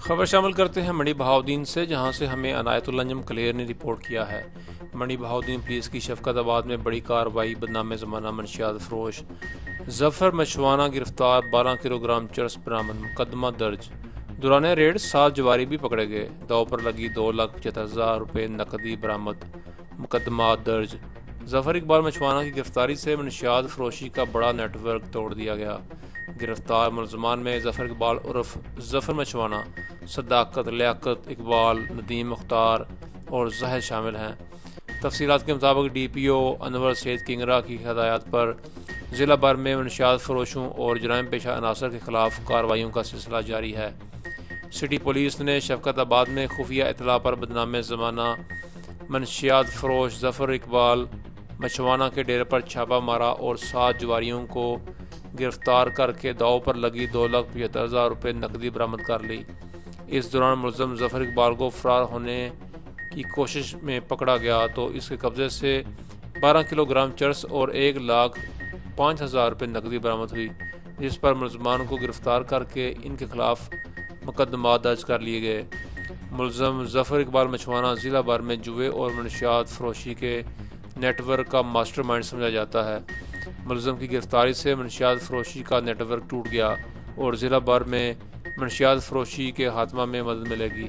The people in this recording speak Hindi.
खबर शामिल करते हैं मणि बहाउद्दीन से, जहां से हमें अनायतुल अंजम क्लियर ने रिपोर्ट किया है। मणि बहाउद्दीन पुलिस की शफकताबाद में बड़ी कार्रवाई, बदनाम ज़माना मनशियात फरोश जफर मशवाना गिरफ्तार, 12 किलोग्राम चरस बरामद, मुकदमा दर्ज। दौरान रेड 7 जवारी भी पकड़े गए, दाव पर लगी 2,75,000 रुपये नकदी बरामद, मुकदमा दर्ज। जफर इकबाल मशवाना की गिरफ्तारी से मनशियात फरोशी का बड़ा नेटवर्क तोड़ दिया गया। गिरफ्तार मुलजमान में जफर इकबाल उर्फ जफर मशवाना, सदाकत, लियाकत इकबाल, नदीम मुख्तार और जहर शामिल हैं। तफसीलात के मुताबिक DPO अनवर सैयद किंगरा की हदायत पर ज़िला भर में मनशियात फरोशों और जराइम पेशा अनासर के खिलाफ कार्रवाइयों का सिलसिला जारी है। सिटी पुलिस ने शफकताबाद में खुफिया इतला पर बदनाम ज़माना मनशियात फरोश जफर इकबाल मशवाना के डेरे पर छापा मारा और 7 जवारियों को गिरफ्तार करके दाव पर लगी 2,75,000 रुपये नकदी बरामद कर ली। इस दौरान मुलज़म जफर इकबाल को फरार होने की कोशिश में पकड़ा गया तो इसके कब्जे से 12 किलोग्राम चरस और 1,05,000 रुपये नकदी बरामद हुई, जिस पर मुलजमान को गिरफ्तार करके इनके खिलाफ मुकदमा दर्ज कर लिए गए। मुलज़म जफर इकबाल मशवाना ज़िला भर में जुए और मनशियात फरोशी के नेटवर्क का मास्टरमाइंड समझा जाता है। मुलज़म की गिरफ्तारी से मनशियात फरोशी का नेटवर्क टूट गया और ज़िला भर में मनशियात फरोशी के खात्मा में मदद मिलेगी।